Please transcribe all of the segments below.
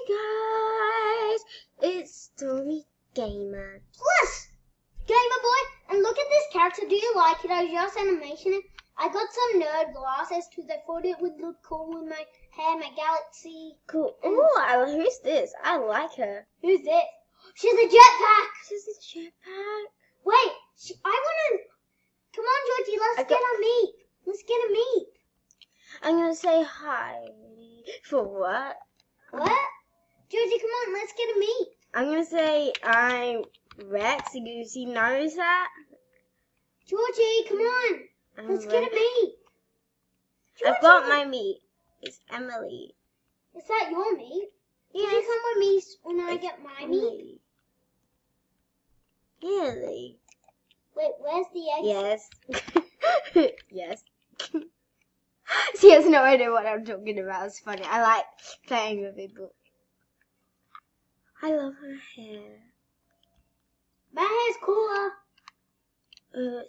Hi guys, it's Stormy Gamer. Plus, Gamer Boy, and look at this character. Do you like it? I just animation it. I got some nerd glasses too. They thought it would look cool with my hair, my galaxy. Cool. Ooh, who's this? I like her. Who's this? She's a jetpack. She's a jetpack. Wait, I wanna. Come on, Georgie. Let's get a meet. Let's get a meet. I'm gonna say hi. For what? What? Georgie, come on. Let's get a meet. I'm gonna say I'm Rex because he knows that. Georgie, come on. Let's get a meet. I've got my meat. It's Emily. Is that your meat? Yes. Did you come with me when I get my meat? Really? Wait, where's the egg? Yes. Yes. She has no idea what I'm talking about. It's funny. I like playing with people. I love her hair. My hair's cooler.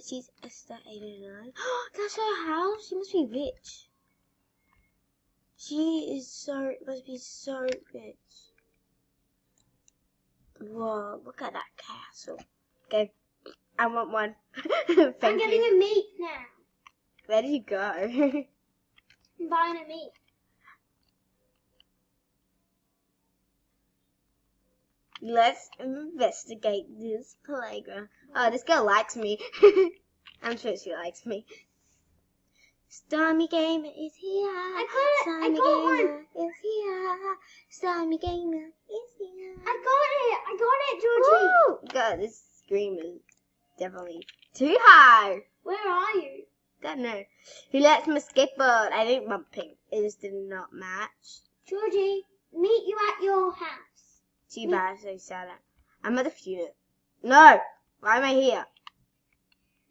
She's Esther 89. That's her house. She must be rich. She must be so rich. Whoa, look at that castle. Okay, I want one. Thank I'm getting you. a meat now. Where did you go? I'm buying a meat. Let's investigate this playground. Oh, this girl likes me. I'm sure she likes me. Stormy Gamer is here. I got it. Stormy I got Gamer one. is here. Stormy Gamer is here. I got it, Georgie. Woo! God, this scream is definitely too high. Where are you? Don't know. He likes my skateboard. I didn't bump pink. It just did not match. Georgie, meet you at your house. Too bad, so sad. I'm at the funeral. No! Why am I here?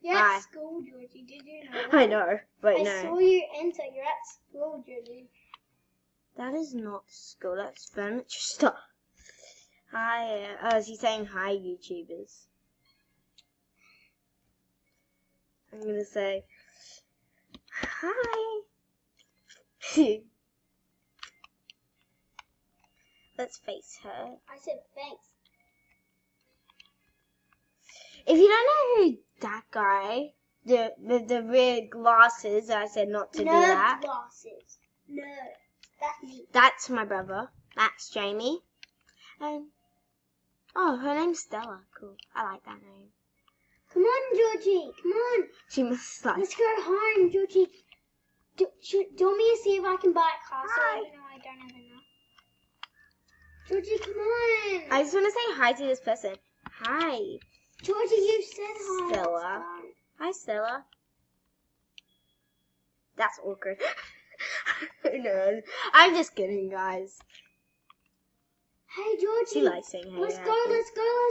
You're Bye. at school, Georgie. Did you know? I know, but I no. saw you enter. You're at school, Georgie. That is not school. That's furniture stuff. Hi. Oh, she's saying hi, YouTubers. I'm gonna say hi. Let's face her. I said thanks. If you don't know who that guy, the red glasses, I said not to do that. Nerd glasses. Nerd. That's me. That's my brother. That's Jamie. And oh, her name's Stella. Cool. I like that name. Come on, Georgie. Come on. She must like. Let's go home, Georgie. Do you want me to see if I can buy a car? So Hi. even though I don't have enough. Georgie, come on. I just want to say hi to this person. Hi, Georgie, you said hi. Stella. Hi, Stella. That's awkward. No, I'm just kidding, guys. Hey, Georgie. She likes saying hey. Let's go. Let's go.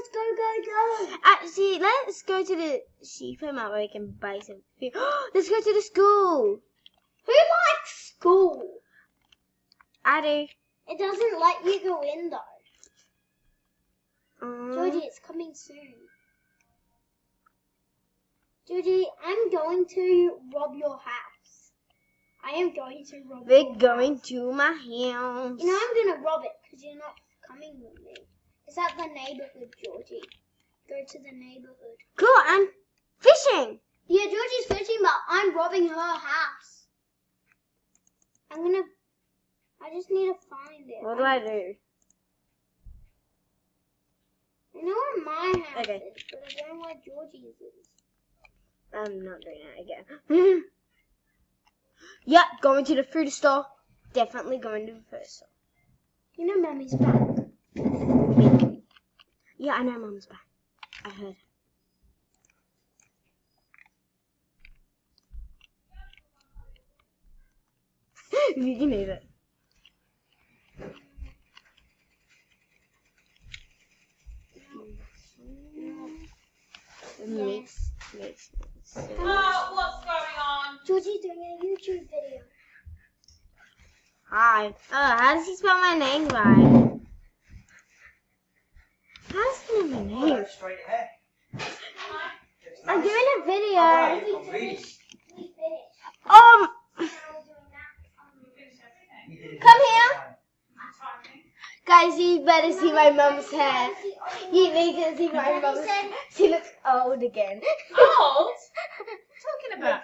Actually, let's go to the sheep farm where we can buy some food. Let's go to the school. Who likes school? I do. It doesn't let you go in though. Georgie, it's coming soon. Georgie, I'm going to rob your house. I am going to rob your We're going house. to my house. You know, I'm going to rob it because you're not coming with me. It's at the neighborhood, Georgie. Go to the neighborhood. Cool, I'm fishing. Yeah, Georgie's fishing, but I'm robbing her house. I just need to find it. What do I do? I know where my house Okay. is, but I don't know where Georgie's is. I'm not doing that again. Yep, going to the food store. Definitely going to the food store. You know Mummy's back. Yeah, I know Mum's back. I heard. You can move it. Yes. What's going on? Georgie's doing a YouTube video. Hi. Oh, how does he spell my name right? How does he know my name? Straight ahead. I'm doing a video. Right. We finished. You did it Come here. right. Guys, you better see my mum's hair. You need to see my mum's hair. She looks old again. Old? What are you talking about?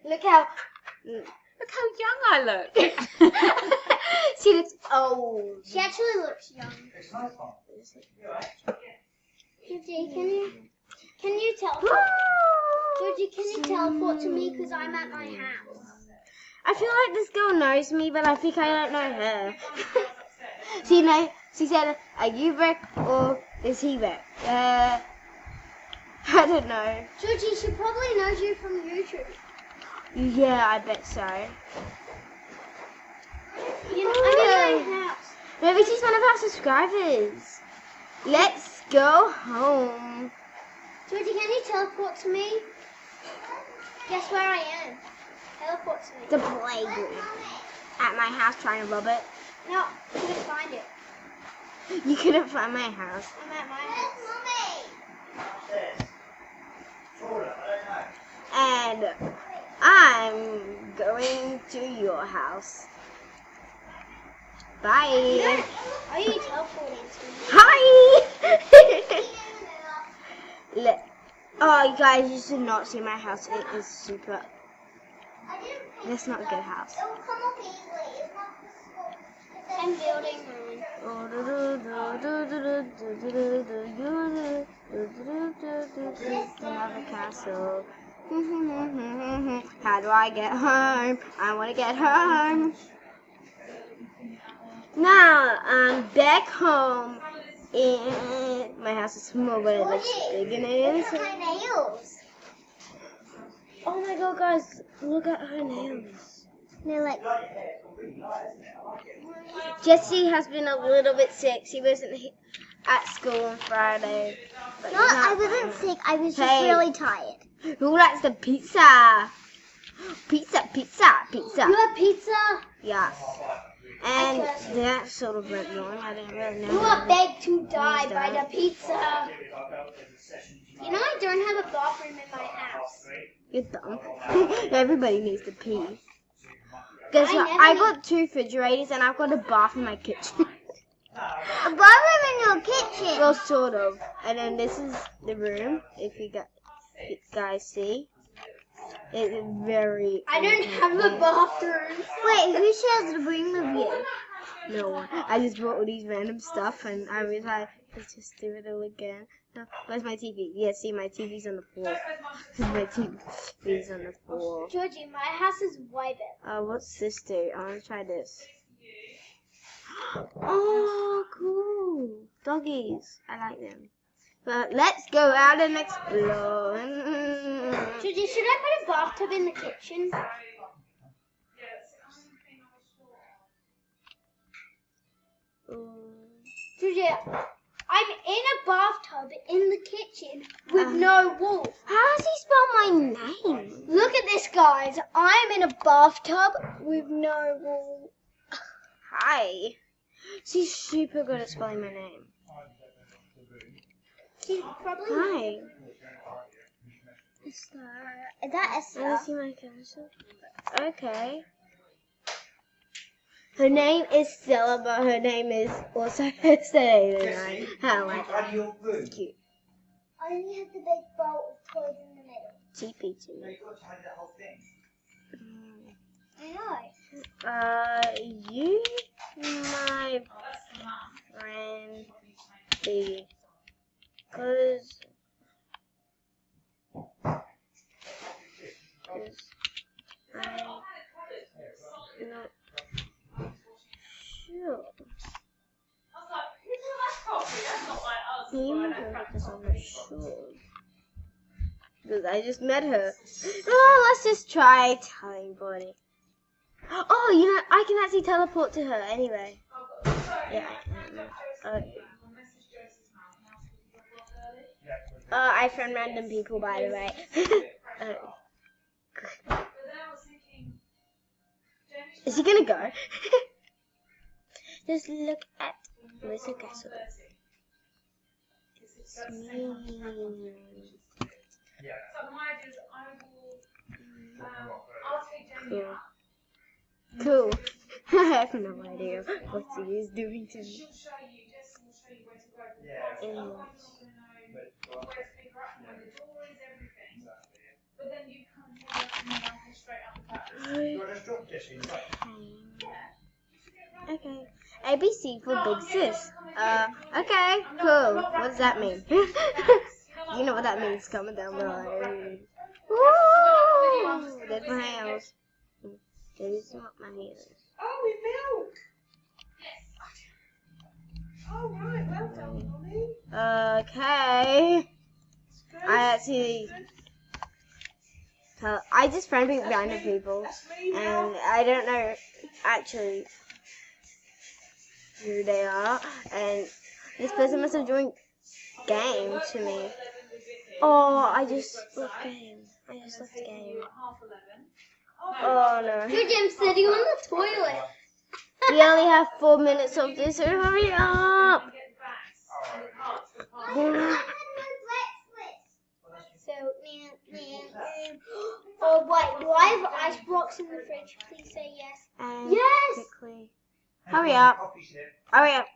Look how Look how young I look. she looks old. She actually looks young. Georgie, can you teleport? Georgie, can you teleport to me? Because I'm at my house. I feel like this girl knows me, but I think I don't know her. She said, are you Rick or is he Rick? I don't know. Georgie, she probably knows you from YouTube. Yeah, I bet so. You know, I'm at my house. Maybe she's one of our subscribers. Let's go home. Georgie, can you teleport to me? Guess where I am? Teleport to me. The playground. At my house trying to rob it. No, I couldn't find it. You couldn't find my house. I'm at my house. And I'm going to your house. Bye. Are you teleporting to me? Hi. Oh, you guys, you should not see my house. It is super. It's not a good house. I'm building mine. Another castle. How do I get home? I want to get home. Now I'm back home. And my house is small, but it looks big and it is. Look at my nails. Oh my god, guys, look at her nails. They're like. Jessie has been a little bit sick. She wasn't at school on Friday. But No, I wasn't sick. I was just really tired. Who likes the pizza? Pizza, pizza, pizza. You have pizza? Yeah. And that sort of went wrong. I didn't really know. You are begged to die by the pizza. You know, I don't have a bathroom in my house. You're dumb. Everybody needs to pee. Guess what? I got 2 refrigerators and I've got a bath in my kitchen. A bathroom in your kitchen? Well, sort of. And then this is the room, if you guys see. It's very... I don't have a bathroom. Wait, who shares the room with you? No one. I just bought all these random stuff and I was like, let's just do it all again. No, where's my TV? Yeah, see, my TV's on the floor. My TV's on the floor. Georgie, my house is way better. What's this do? I want to try this. Oh, cool. Doggies. I like them. But let's go out and explore. Georgie, should I put a bathtub in the kitchen? Georgie, I'm in a bathtub in the kitchen with no wall. How does he spell my name? Look at this, guys. I'm in a bathtub with no wall. Hi. She's super good at spelling my name. She's probably. Hi. Is that Esther? Let me see my camera. Okay. Her name is Stella, but her name is also Esther. I like that. It's cute. I only have the big bowl of toys in the middle. Cheapy too. I know. You, my friend, because I'm not sure. Because I'm not sure. Because I just met her. Oh, let's just try telling Bonnie. Oh, you know, I can actually teleport to her anyway. Yeah. I friend random people, by the way. Is he gonna go? Just look at Mr. Castle. Cool. I have no idea what he is doing to me. Okay. ABC for big sis. Okay, cool. What does that mean? You know what that means. Comment down below. Woo! There's my nails. There's what my nails. Oh, with milk. Oh, right. Well done, Molly. Okay. I actually... I just friend random people. And I don't know actually who they are. And this person must have joined game to me. Oh, I just left game. I just left game. Oh no. Good, I'm sitting on the toilet. We only have 4 minutes of this, so hurry up. Oh wait, do I have ice blocks in the fridge? Please say yes. And Yes! quickly. Hurry up. Hurry up.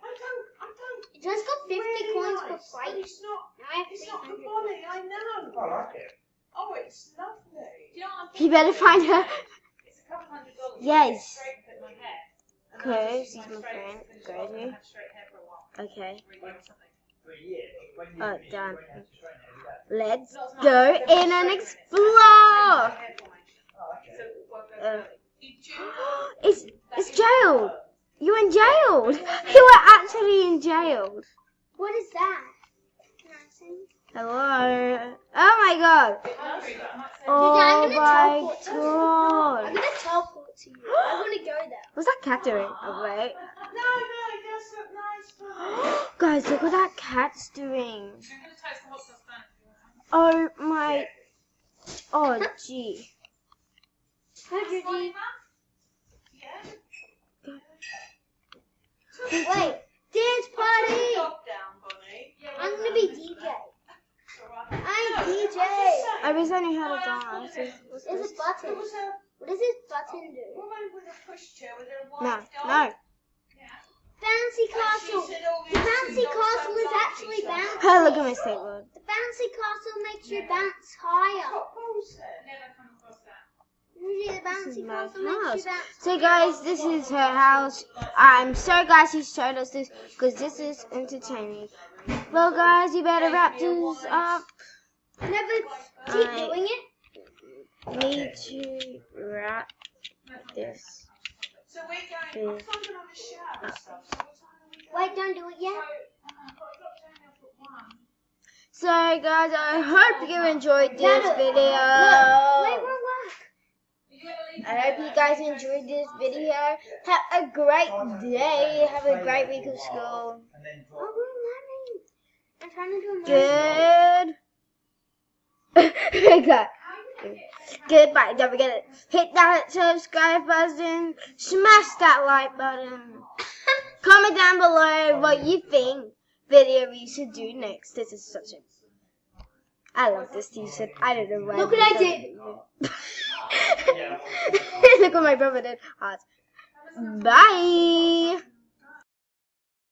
It just got 50 coins for flight. It's not. Now I have It's not 300. for Molly. I know. I like it. Oh, it's lovely. Do you know what I'm You better find her. It's a couple $100. Yes. Straight put my hair. And Okay, then I just she's use my straight friend. to finish it off, and Gracie. I have straight hair for a while. Okay. For a year. When you Oh, finish, done. when you have to straighten it, is that- Let's go in and explore. It's jail. You're in jail. You were actually in jail. What is that? Nothing. Hello. Oh my god. Oh I'm gonna my teleport to you. god. I'm gonna teleport to you. I want to go there. What's that cat doing? Oh wait. No, it does look nice for me. Guys, look what that cat's doing. I'm going to toast the hot sauce down if you want. Oh my. Oh gee. Hi, Judy. Yeah. Wait, dance party. Stop down, Bonnie. I'm gonna be DJ. I'm DJ. I wish I knew how to dance. What's There's this? a button. What does this button do? Woman with a pushchair with a No, white dog. no. Bouncy castle. The bouncy castle is actually bouncy. Oh, look at my skateboard. The bouncy castle makes you bounce higher. Never come across that. Usually the This is bouncy my castle makes house. you bounce. So guys, this is her house. I'm so glad she showed us this because this is entertaining. Well guys, you better wrap this up. Never keep I- doing it. Need to wrap this. So we're going. I'm talking on the shower and stuff. So what time are we going? Wait, don't do it yet. I've got to drop down off at 1. So guys, I hope you enjoyed this Look, video. wait, we're work. I hope you guys enjoyed this video. Have a great day. Have a great week of school. And then Oh, we're learning. I'm trying to do a Good. Okay. Goodbye. Don't forget to hit that subscribe button. Smash that like button. Comment down below what you think video we should do next. This is such a... I love this t-shirt. I don't know why. Look what I did. Look what my brother did. Heart. Bye.